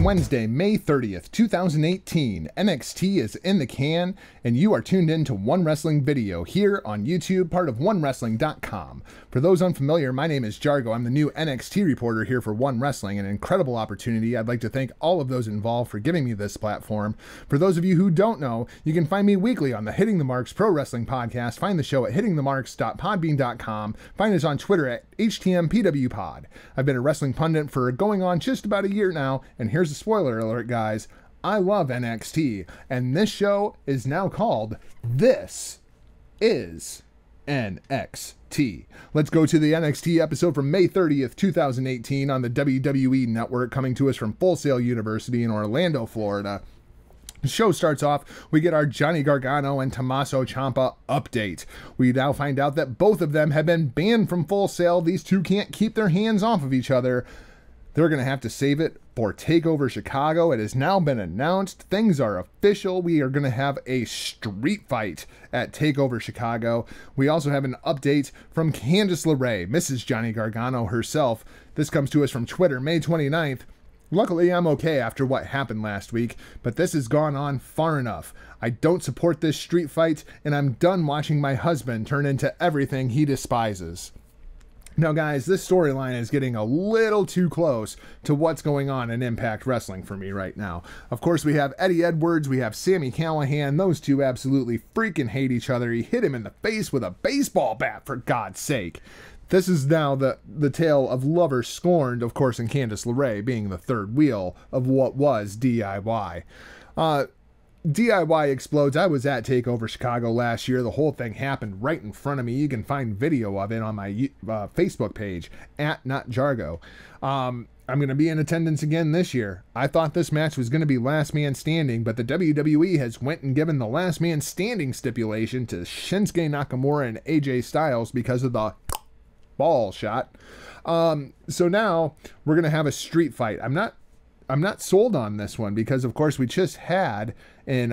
Wednesday, May 30th, 2018. NXT is in the can, and you are tuned in to One Wrestling Video here on YouTube, part of OneWrestling.com. For those unfamiliar, my name is Jargo. I'm the new NXT reporter here for One Wrestling, an incredible opportunity. I'd like to thank all of those involved for giving me this platform. For those of you who don't know, you can find me weekly on the Hitting the Marks Pro Wrestling Podcast. Find the show at hittingthemarks.podbean.com. Find us on Twitter at HTMPWPod. I've been a wrestling pundit for going on just about a year now, and here's a spoiler alert, guys. I love NXT, and this show is now called This Is NXT. Let's go to the NXT episode from May 30th, 2018 on the WWE Network, coming to us from Full Sail University in Orlando, Florida. The show starts off, we get our Johnny Gargano and Tommaso Ciampa update. We now find out that both of them have been banned from Full Sail. These two can't keep their hands off of each other. They're going to have to save it for TakeOver Chicago. It has now been announced. Things are official. We are going to have a street fight at TakeOver Chicago. We also have an update from Candice LeRae, Mrs. Johnny Gargano herself. This comes to us from Twitter, May 29th. Luckily, I'm okay after what happened last week, but this has gone on far enough. I don't support this street fight, and I'm done watching my husband turn into everything he despises. Now, guys, this storyline is getting a little too close to what's going on in Impact Wrestling for me right now. Of course, we have Eddie Edwards, we have Sami Callihan. Those two absolutely freaking hate each other. He hit him in the face with a baseball bat, for God's sake. This is now the tale of lovers scorned, of course, and Candice LeRae being the third wheel of what was DIY. DIY explodes. I was at TakeOver Chicago last year. The whole thing happened right in front of me. You can find video of it on my Facebook page, at Not Jargo. I'm going to be in attendance again this year. I thought this match was going to be last man standing, but the WWE has went and given the last man standing stipulation to Shinsuke Nakamura and AJ Styles because of the ball shot. So now we're going to have a street fight. I'm not sold on this one because, of course, we just had in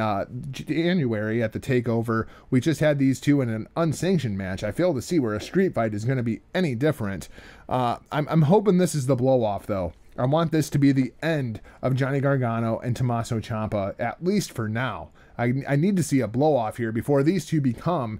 January at the TakeOver, we just had these two in an unsanctioned match. I fail to see where a street fight is going to be any different. I'm hoping this is the blow-off, though. I want this to be the end of Johnny Gargano and Tommaso Ciampa, at least for now. I need to see a blow-off here before these two become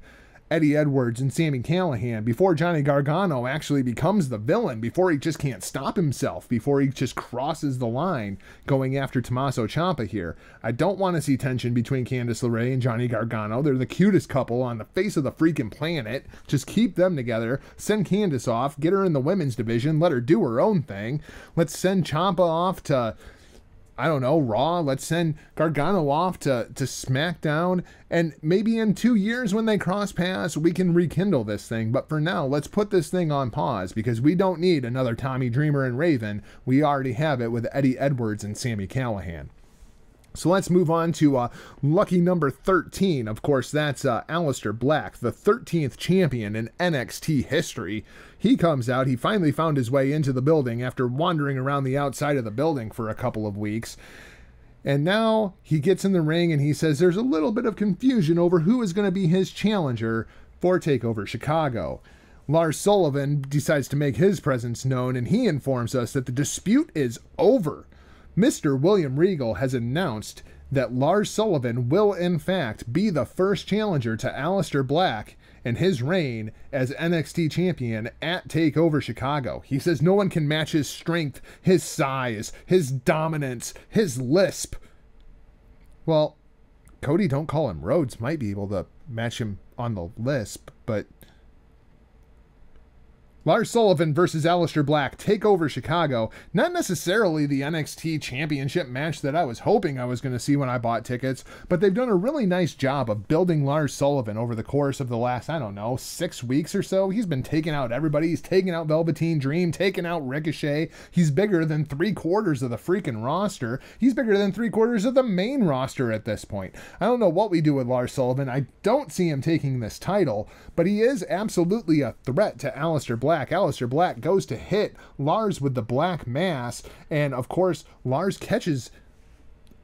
Eddie Edwards and Sami Callihan, before Johnny Gargano actually becomes the villain, before he just can't stop himself, before he just crosses the line going after Tommaso Ciampa here. I don't want to see tension between Candice LeRae and Johnny Gargano. They're the cutest couple on the face of the freaking planet. Just keep them together. Send Candice off. Get her in the women's division. Let her do her own thing. Let's send Ciampa off to, I don't know, Raw. Let's send Gargano off to SmackDown. And maybe in 2 years when they cross paths, we can rekindle this thing. But for now, let's put this thing on pause because we don't need another Tommy Dreamer and Raven. We already have it with Eddie Edwards and Sami Callihan. So let's move on to lucky number 13. Of course, that's Aleister Black, the 13th champion in NXT history. He comes out. He finally found his way into the building after wandering around the outside of the building for a couple of weeks. And now he gets in the ring and he says there's a little bit of confusion over who is going to be his challenger for TakeOver Chicago. Lars Sullivan decides to make his presence known, and he informs us that the dispute is over. Mr. William Regal has announced that Lars Sullivan will in fact be the first challenger to Aleister Black in his reign as NXT champion at TakeOver Chicago. He says no one can match his strength, his size, his dominance, his lisp. Well, Cody Don't Call Him Rhodes might be able to match him on the lisp, but Lars Sullivan versus Aleister Black, TakeOver Chicago. Not necessarily the NXT Championship match that I was hoping I was going to see when I bought tickets, but they've done a really nice job of building Lars Sullivan over the course of the last, 6 weeks or so. He's been taking out everybody. He's taking out Velveteen Dream, taking out Ricochet. He's bigger than 3/4 of the freaking roster. He's bigger than 3/4 of the main roster at this point. I don't know what we do with Lars Sullivan. I don't see him taking this title, but he is absolutely a threat to Aleister Black. Aleister Black goes to hit Lars with the black mass, and of course Lars catches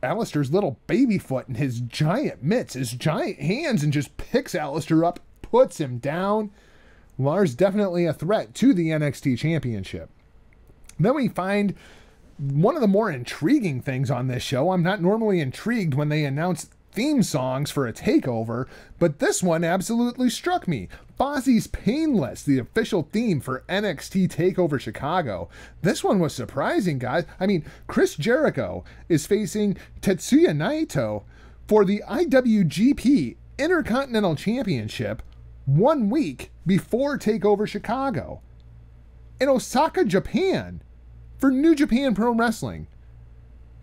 Aleister's little baby foot in his giant mitts, his giant hands, and just picks Aleister up, puts him down. Lars definitely a threat to the NXT Championship. Then we find one of the more intriguing things on this show. I'm not normally intrigued when they announce theme songs for a takeover, but this one absolutely struck me. Fozzie's Painless, the official theme for NXT TakeOver Chicago. This one was surprising, guys. I mean, Chris Jericho is facing Tetsuya Naito for the IWGP Intercontinental Championship 1 week before TakeOver Chicago in Osaka, Japan for New Japan Pro Wrestling.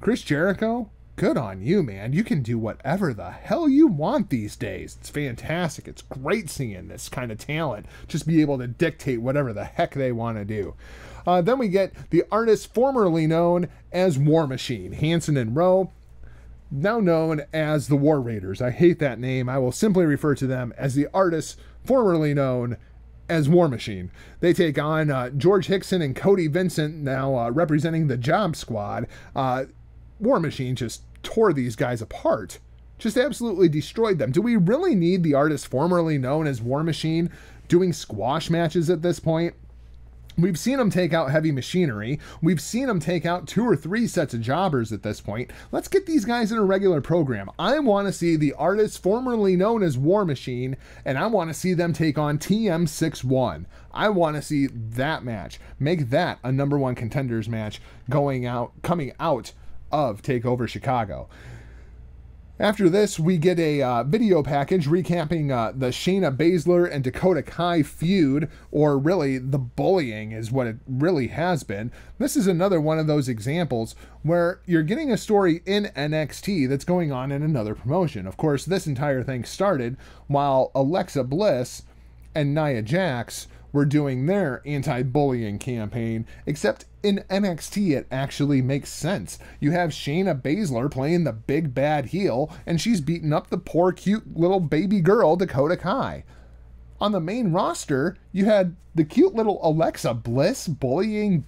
Chris Jericho, good on you, man. You can do whatever the hell you want these days. It's fantastic. It's great seeing this kind of talent just be able to dictate whatever the heck they want to do. Then we get the artist formerly known as War Machine, Hanson and Rowe, now known as the War Raiders. I hate that name. I will simply refer to them as the artists formerly known as War Machine. They take on George Hickson and Cody Vincent, now representing the Job Squad. War Machine just tore these guys apart. Just absolutely destroyed them. Do we really need the artist formerly known as War Machine doing squash matches at this point? We've seen them take out Heavy Machinery. We've seen them take out 2 or 3 sets of jobbers at this point. Let's get these guys in a regular program. I want to see the artist formerly known as War Machine, and I want to see them take on TM61. I want to see that match. Make that a #1 contenders match coming out of TakeOver Chicago. After this, we get a video package recapping the Shayna Baszler and Dakota Kai feud, or really the bullying is what it really has been. This is another one of those examples where you're getting a story in NXT that's going on in another promotion. Of course, this entire thing started while Alexa Bliss and Nia Jax were doing their anti-bullying campaign, except in NXT it actually makes sense. You have Shayna Baszler playing the big bad heel, and she's beating up the poor cute little baby girl Dakota Kai. On the main roster, you had the cute little Alexa Bliss bullying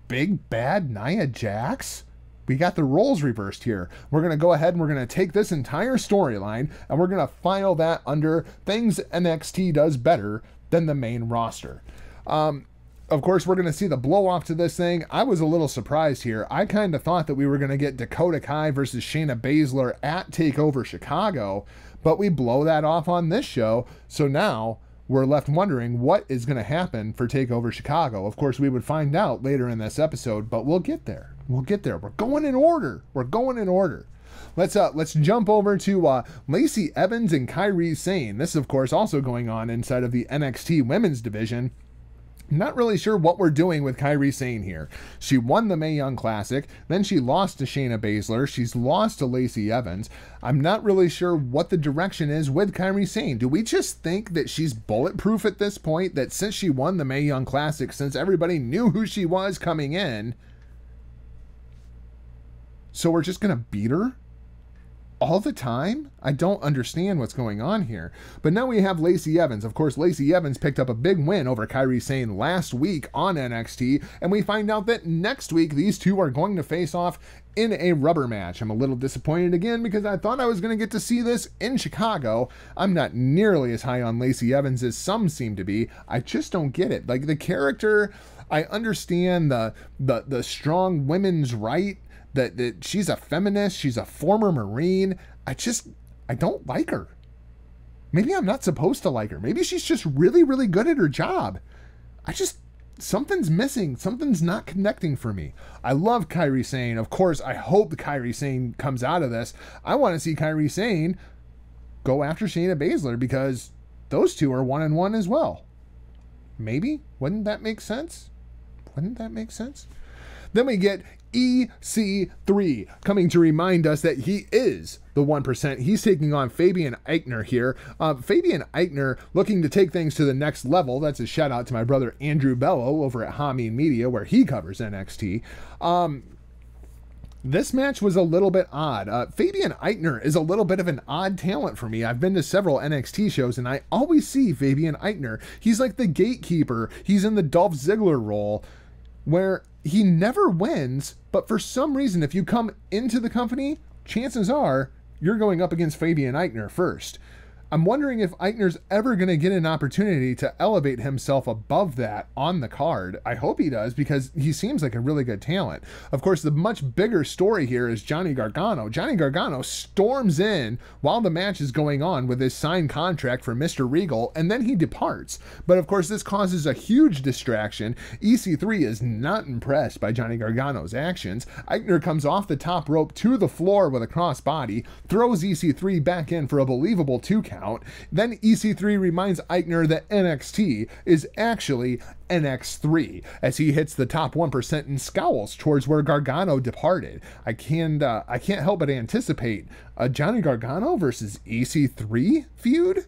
big bad Nia Jax. We got the roles reversed here. We're going to go ahead and we're going to take this entire storyline and we're going to file that under things NXT does better than the main roster. Of course, we're going to see the blow off to this thing. I was a little surprised here. I kind of thought that we were going to get Dakota Kai versus Shayna Baszler at TakeOver Chicago, but we blow that off on this show. So now we're left wondering what is going to happen for TakeOver Chicago. Of course, we would find out later in this episode, but we'll get there. We'll get there. We're going in order. We're going in order. Let's jump over to Lacey Evans and Kairi Sane. This, of course, also going on inside of the NXT Women's Division. Not really sure what we're doing with Kairi Sane here. She won the Mae Young Classic, then she lost to Shayna Baszler, she's lost to Lacey Evans. I'm not really sure what the direction is with Kairi Sane. Do we just think that she's bulletproof at this point, that since she won the Mae Young Classic, since everybody knew who she was coming in, so we're just going to beat her all the time? I don't understand what's going on here. But now we have Lacey Evans. Of course, Lacey Evans picked up a big win over Kairi Sane last week on NXT, and we find out that next week these two are going to face off in a rubber match. I'm a little disappointed again because I thought I was going to get to see this in Chicago. I'm not nearly as high on Lacey Evans as some seem to be. I just don't get it. Like, the character, I understand the strong women's right, that she's a feminist, she's a former Marine. I don't like her. Maybe I'm not supposed to like her. Maybe she's just really, really good at her job. Something's missing. Something's not connecting for me. I love Kairi Sane. Of course, I hope Kairi Sane comes out of this. I want to see Kairi Sane go after Shayna Baszler because those two are 1-1 as well. Maybe? Wouldn't that make sense? Wouldn't that make sense? Then we get EC3 coming to remind us that he is the 1%. He's taking on Fabian Aichner here. Fabian Aichner looking to take things to the next level. That's a shout out to my brother Andrew Bello over at Hameen Media, where he covers NXT. This match was a little bit odd. Fabian Aichner is a little bit of an odd talent for me. I've been to several NXT shows and I always see Fabian Aichner. He's like the gatekeeper. He's in the Dolph Ziggler role where he never wins, but for some reason, if you come into the company, chances are you're going up against Fabian Aichner first. I'm wondering if Aichner's ever going to get an opportunity to elevate himself above that on the card. I hope he does, because he seems like a really good talent. Of course, the much bigger story here is Johnny Gargano. Johnny Gargano storms in while the match is going on with his signed contract for Mr. Regal, and then he departs. But of course, this causes a huge distraction. EC3 is not impressed by Johnny Gargano's actions. Aichner comes off the top rope to the floor with a crossbody, throws EC3 back in for a believable 2 count. Then EC3 reminds Aichner that NXT is actually NX3 as he hits the top 1% and scowls towards where Gargano departed. I can't help but anticipate a Johnny Gargano versus EC3 feud.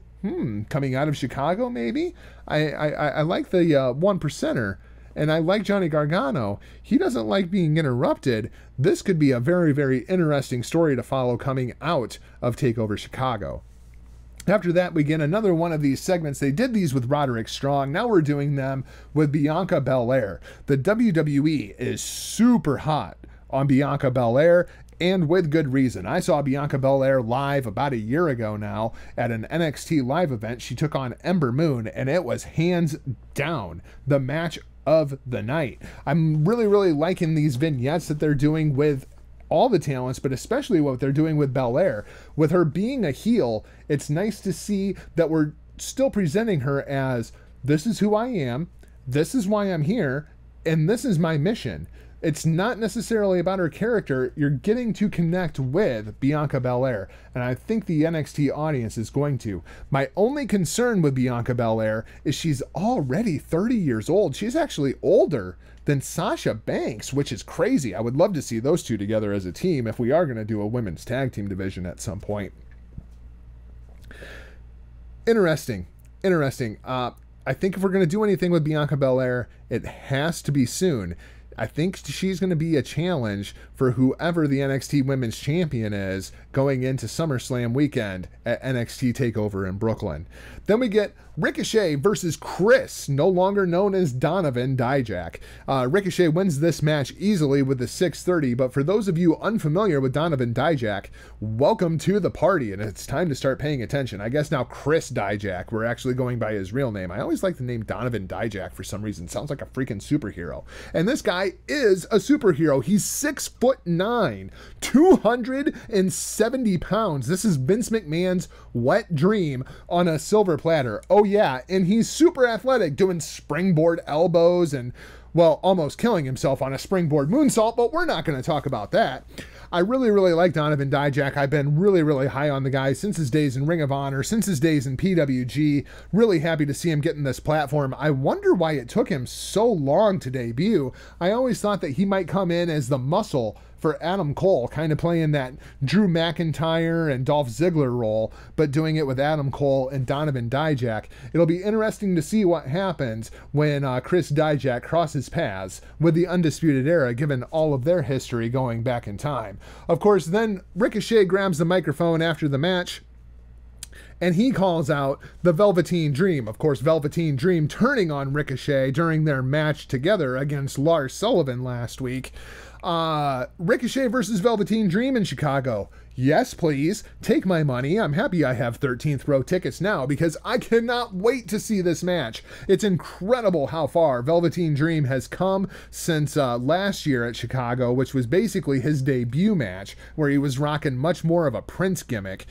Coming out of Chicago, maybe. I like the 1%er. And I like Johnny Gargano. He doesn't like being interrupted. This could be a very, very interesting story to follow coming out of TakeOver Chicago. After that, we get another one of these segments. They did these with Roderick Strong. Now we're doing them with Bianca Belair. The WWE is super hot on Bianca Belair, and with good reason. I saw Bianca Belair live about a year ago now at an NXT live event. She took on Ember Moon, and it was hands down the match of the night. I'm really, really liking these vignettes that they're doing with all the talents, but especially what they're doing with Belair. With her being a heel, it's nice to see that we're still presenting her as, this is who I am, this is why I'm here, and this is my mission. It's not necessarily about her character. You're getting to connect with Bianca Belair, and I think the NXT audience is going to. My only concern with Bianca Belair is she's already 30 years old. She's actually older than Sasha Banks, which is crazy. I would love to see those two together as a team if we are going to do a women's tag team division at some point. Interesting. I think if we're going to do anything with Bianca Belair, it has to be soon. I think she's going to be a challenge for whoever the NXT Women's Champion is going into SummerSlam weekend at NXT TakeOver in Brooklyn. Then we get Ricochet versus Chris, no longer known as Donovan Dijak. Ricochet wins this match easily with the 630, but for those of you unfamiliar with Donovan Dijak, welcome to the party, and it's time to start paying attention. I guess now Chris Dijak, we're actually going by his real name. I always like the name Donovan Dijak for some reason. Sounds like a freaking superhero. And this guy is a superhero. He's 6'9", 270 pounds. This is Vince McMahon's wet dream on a silver platter. Oh yeah, and he's super athletic, doing springboard elbows and, well, almost killing himself on a springboard moonsault, but we're not going to talk about that. I really, really like Donovan Dijak. I've been really, really high on the guy since his days in Ring of Honor, since his days in PWG. Really happy to see him getting this platform. I wonder why it took him so long to debut. I always thought that he might come in as the muscle for Adam Cole, kind of playing that Drew McIntyre and Dolph Ziggler role, but doing it with Adam Cole and Donovan Dijak. It'll be interesting to see what happens when Chris Dijak crosses paths with the Undisputed Era, given all of their history going back in time. Of course, then Ricochet grabs the microphone after the match, and he calls out the Velveteen Dream. Of course, Velveteen Dream turning on Ricochet during their match together against Lars Sullivan last week. Ricochet versus Velveteen Dream in Chicago. Yes, please. Take my money. I'm happy I have 13th row tickets now because I cannot wait to see this match. It's incredible how far Velveteen Dream has come since last year at Chicago, which was basically his debut match where he was rocking much more of a Prince gimmick.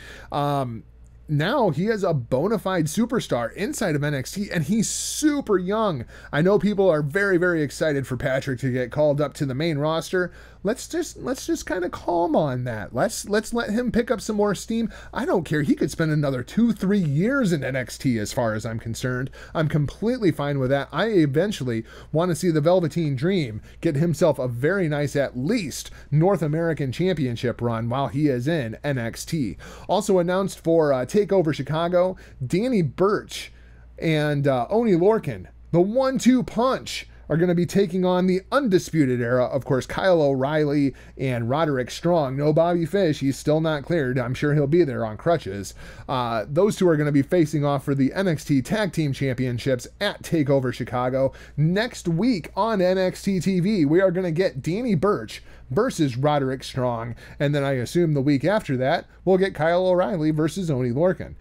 Now he is a bona fide superstar inside of NXT, and he's super young. I know people are very, very excited for Patrick to get called up to the main roster. Let's just kind of calm on that. Let's let him pick up some more steam. I don't care. He could spend another 2-3 years in NXT as far as I'm concerned. I'm completely fine with that. I eventually want to see the Velveteen Dream get himself a very nice, at least, North American Championship run while he is in NXT. Also announced for TakeOver Chicago, Danny Burch and Oney Lorcan. The 1-2 punch are going to be taking on the Undisputed Era. Of course, Kyle O'Reilly and Roderick Strong. No Bobby Fish. He's still not cleared. I'm sure he'll be there on crutches. Those two are going to be facing off for the NXT Tag Team Championships at TakeOver Chicago. Next week on NXT TV, we are going to get Danny Burch versus Roderick Strong, and then I assume the week after that, we'll get Kyle O'Reilly versus Oney Lorcan.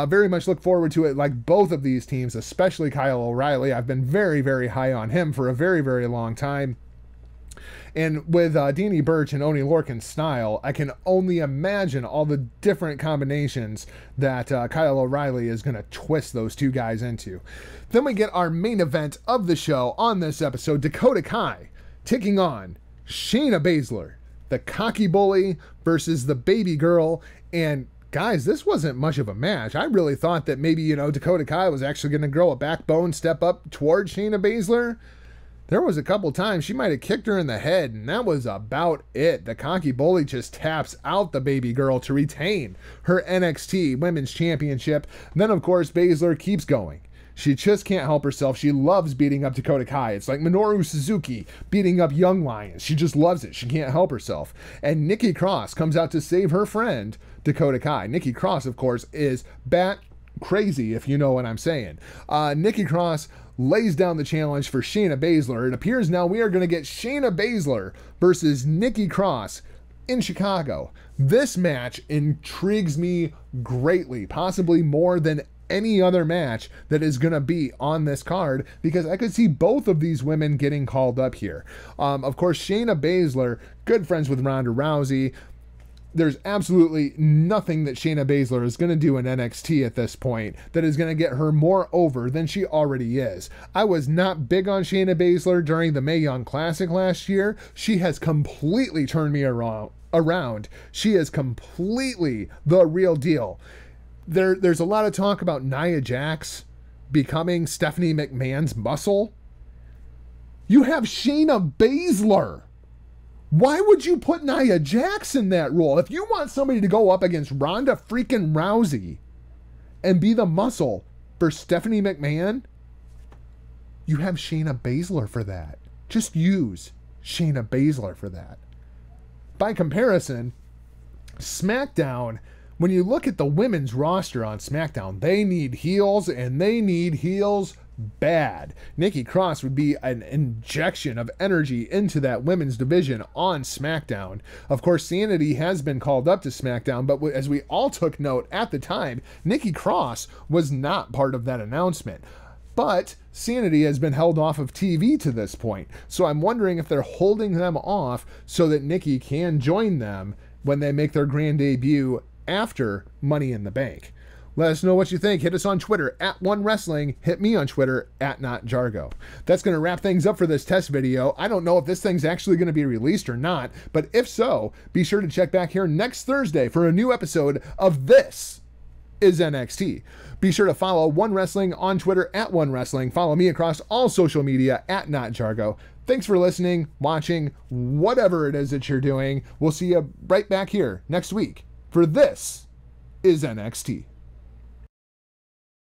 Very much look forward to it, like both of these teams, especially Kyle O'Reilly. I've been very, very high on him for a very, very long time. And with Danny Burch and Oney Lorcan's style, I can only imagine all the different combinations that Kyle O'Reilly is going to twist those two guys into. Then we get our main event of the show on this episode, Dakota Kai taking on Shayna Baszler, the cocky bully versus the baby girl. And guys, this wasn't much of a match. I really thought that maybe, Dakota Kai was actually going to grow a backbone, step up towards Shayna Baszler. There was a couple times she might have kicked her in the head, and that was about it. The cocky bully just taps out the baby girl to retain her NXT Women's Championship. Then, of course, Baszler keeps going. She just can't help herself. She loves beating up Dakota Kai. It's like Minoru Suzuki beating up Young Lions. She just loves it. She can't help herself. And Nikki Cross comes out to save her friend, Dakota Kai. Nikki Cross, of course, is bat crazy, if you know what I'm saying. Nikki Cross lays down the challenge for Shayna Baszler. It appears now we are going to get Shayna Baszler versus Nikki Cross in Chicago. This match intrigues me greatly, possibly more than any other match that is going to be on this card, because I could see both of these women getting called up here. Of course, Shayna Baszler, good friends with Ronda Rousey. There's absolutely nothing that Shayna Baszler is going to do in NXT at this point that is going to get her more over than she already is. I was not big on Shayna Baszler during the Mae Young Classic last year. She has completely turned me around. She is completely the real deal. There's a lot of talk about Nia Jax becoming Stephanie McMahon's muscle. You have Shayna Baszler. Why would you put Nia Jax in that role? If you want somebody to go up against Ronda freaking Rousey and be the muscle for Stephanie McMahon, you have Shayna Baszler for that. Just use Shayna Baszler for that. By comparison, SmackDown, when you look at the women's roster on SmackDown, they need heels, and they need heels bad. Nikki Cross would be an injection of energy into that women's division on SmackDown. Of course, Sanity has been called up to SmackDown, but as we all took note at the time, Nikki Cross was not part of that announcement. But Sanity has been held off of TV to this point, so I'm wondering if they're holding them off so that Nikki can join them when they make their grand debut after Money in the Bank. Let us know what you think. Hit us on Twitter at OneWrestling. Hit me on Twitter at NotJargo. That's going to wrap things up for this test video. I don't know if this thing's actually going to be released or not, but if so, be sure to check back here next Thursday for a new episode of This is NXT. Be sure to follow One Wrestling on Twitter at OneWrestling. Follow me across all social media at NotJargo. Thanks for listening, watching, whatever it is that you're doing. We'll see you right back here next week for This is NXT.